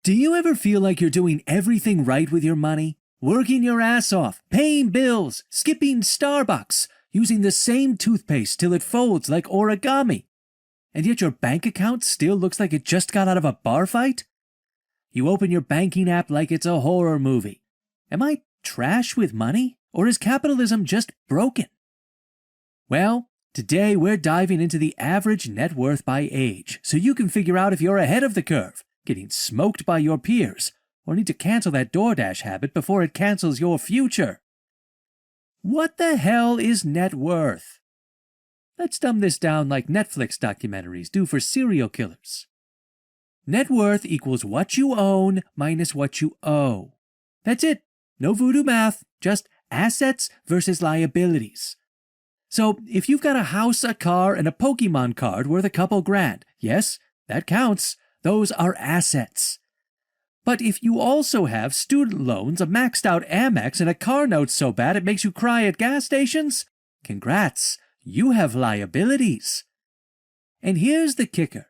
Do you ever feel like you're doing everything right with your money? Working your ass off, paying bills, skipping Starbucks, using the same toothpaste till it folds like origami. And yet your bank account still looks like it just got out of a bar fight? You open your banking app like it's a horror movie. Am I trash with money? Or is capitalism just broken? Well, today we're diving into the average net worth by age, so you can figure out if you're ahead of the curve, getting smoked by your peers, or need to cancel that DoorDash habit before it cancels your future. What the hell is net worth? Let's dumb this down like Netflix documentaries do for serial killers. Net worth equals what you own minus what you owe. That's it. No voodoo math, just assets versus liabilities. So if you've got a house, a car, and a Pokemon card worth a couple grand, yes, that counts. Those are assets. But if you also have student loans, a maxed out Amex, and a car note so bad it makes you cry at gas stations, congrats, you have liabilities. And here's the kicker.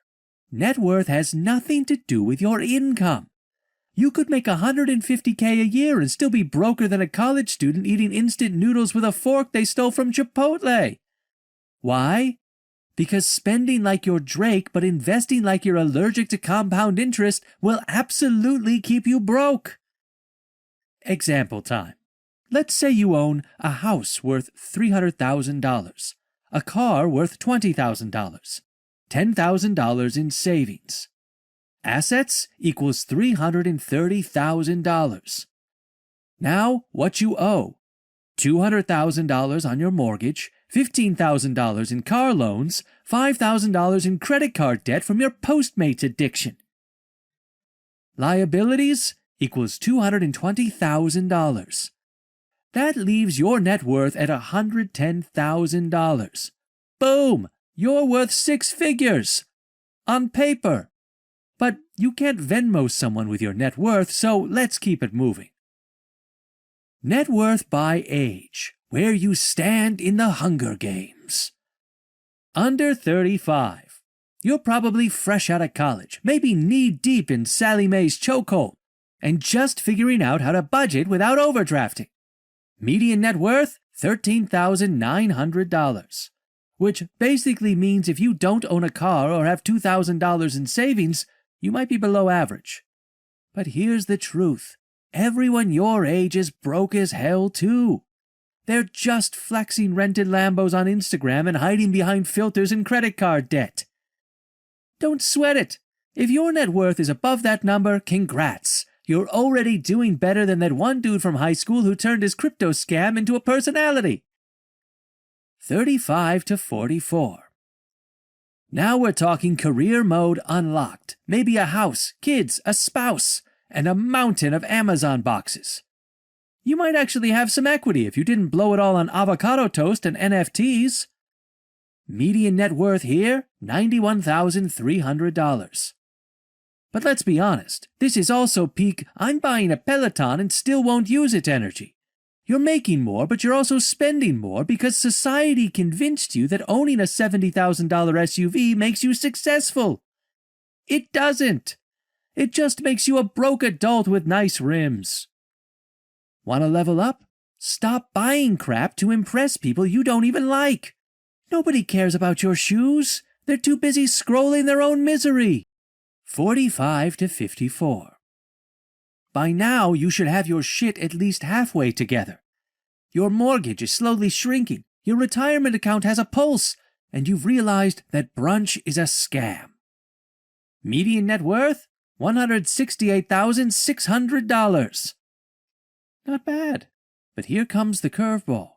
Net worth has nothing to do with your income. You could make $150K a year and still be broker than a college student eating instant noodles with a fork they stole from Chipotle. Why? Because spending like you're Drake but investing like you're allergic to compound interest will absolutely keep you broke. Example time. Let's say you own a house worth $300,000, a car worth $20,000, $10,000 in savings. Assets equals $330,000. Now, what you owe. $200,000 on your mortgage, $15,000 in car loans, $5,000 in credit card debt from your Postmates addiction. Liabilities equals $220,000. That leaves your net worth at $110,000. Boom! You're worth six figures. On paper. But you can't Venmo someone with your net worth, so let's keep it moving. Net worth by age, where you stand in the Hunger Games. Under 35. You're probably fresh out of college, maybe knee-deep in Sally Mae's chokehold, and just figuring out how to budget without overdrafting. Median net worth, $13,900. Which basically means if you don't own a car or have $2,000 in savings, you might be below average. But here's the truth. Everyone your age is broke as hell too. They're just flexing rented Lambos on Instagram and hiding behind filters and credit card debt. Don't sweat it. If your net worth is above that number, congrats. You're already doing better than that one dude from high school who turned his crypto scam into a personality. 35 to 44. Now we're talking career mode unlocked. Maybe a house, kids, a spouse, and a mountain of Amazon boxes. You might actually have some equity if you didn't blow it all on avocado toast and NFTs. Median net worth here, $91,300. But let's be honest, this is also peak I'm buying a Peloton and still won't use it energy. You're making more, but you're also spending more because society convinced you that owning a $70,000 SUV makes you successful. It doesn't. It just makes you a broke adult with nice rims. Want to level up? Stop buying crap to impress people you don't even like. Nobody cares about your shoes. They're too busy scrolling their own misery. 45 to 54. By now, you should have your shit at least halfway together. Your mortgage is slowly shrinking, your retirement account has a pulse, and you've realized that brunch is a scam. Median net worth? $168,600. Not bad. But here comes the curveball.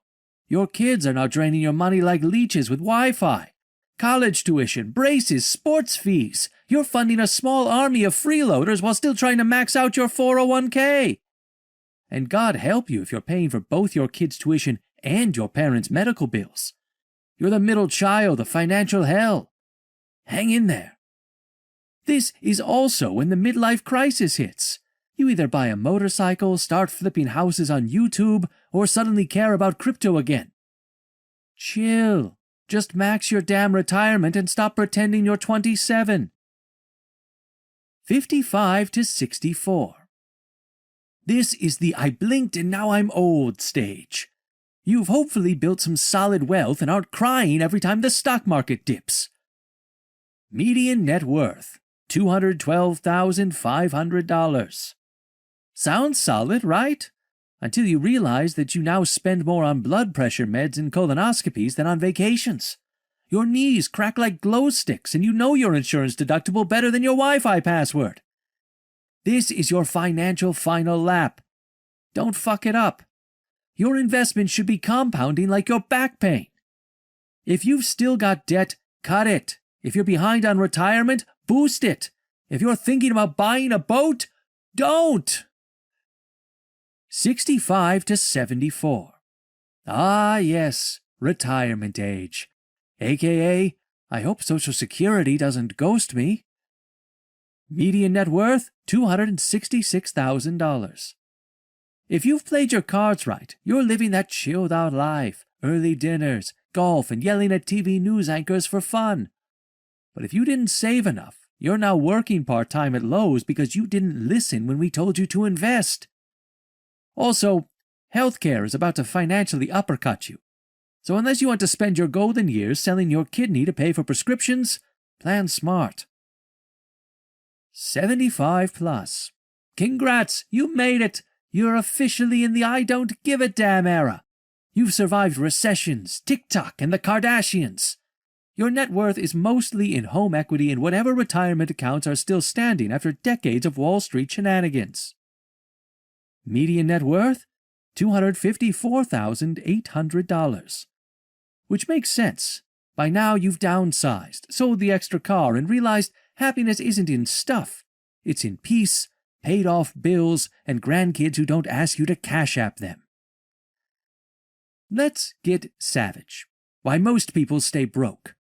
Your kids are now draining your money like leeches with Wi-Fi. College tuition, braces, sports fees. You're funding a small army of freeloaders while still trying to max out your 401k. And God help you if you're paying for both your kids' tuition and your parents' medical bills. You're the middle child of financial hell. Hang in there. This is also when the midlife crisis hits. You either buy a motorcycle, start flipping houses on YouTube, or suddenly care about crypto again. Chill. Just max your damn retirement and stop pretending you're 27. 55 to 64. This is the I blinked and now I'm old stage. You've hopefully built some solid wealth and aren't crying every time the stock market dips. Median net worth, $212,500. Sounds solid, right? Until you realize that you now spend more on blood pressure meds and colonoscopies than on vacations. Your knees crack like glow sticks and you know your insurance deductible better than your Wi-Fi password. This is your financial final lap. Don't fuck it up. Your investment should be compounding like your back pain. If you've still got debt, cut it. If you're behind on retirement, boost it. If you're thinking about buying a boat, don't. 65 to 74. Ah, yes, retirement age. AKA, I hope Social Security doesn't ghost me. Median net worth, $266,000. If you've played your cards right, you're living that chilled-out life, early dinners, golf, and yelling at TV news anchors for fun. But if you didn't save enough, you're now working part-time at Lowe's because you didn't listen when we told you to invest. Also, healthcare is about to financially uppercut you. So unless you want to spend your golden years selling your kidney to pay for prescriptions, plan smart. 75 plus. Congrats, you made it! You're officially in the I don't give a damn era. You've survived recessions, TikTok, and the Kardashians. Your net worth is mostly in home equity and whatever retirement accounts are still standing after decades of Wall Street shenanigans. Median net worth? $254,800. Which makes sense. By now you've downsized, sold the extra car, and realized happiness isn't in stuff. It's in peace, paid off bills, and grandkids who don't ask you to Cash App them. Let's get savage. Why most people stay broke.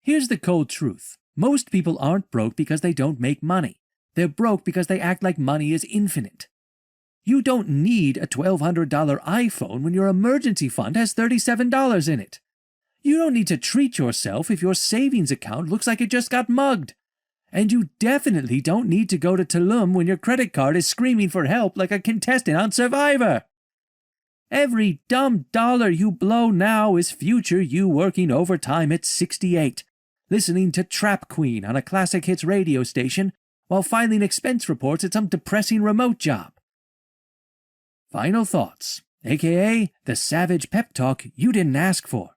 Here's the cold truth. Most people aren't broke because they don't make money. They're broke because they act like money is infinite. You don't need a $1,200 iPhone when your emergency fund has $37 in it. You don't need to treat yourself if your savings account looks like it just got mugged. And you definitely don't need to go to Tulum when your credit card is screaming for help like a contestant on Survivor. Every dumb dollar you blow now is future you working overtime at 68, listening to Trap Queen on a classic hits radio station while filing expense reports at some depressing remote job. Final thoughts, aka the savage pep talk you didn't ask for.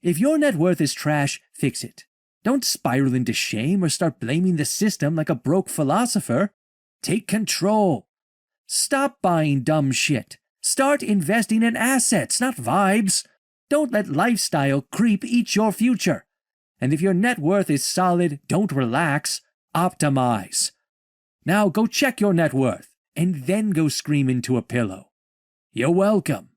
If your net worth is trash, fix it. Don't spiral into shame or start blaming the system like a broke philosopher. Take control. Stop buying dumb shit. Start investing in assets, not vibes. Don't let lifestyle creep eat your future. And if your net worth is solid, don't relax. Optimize. Now go check your net worth and then go scream into a pillow. You're welcome.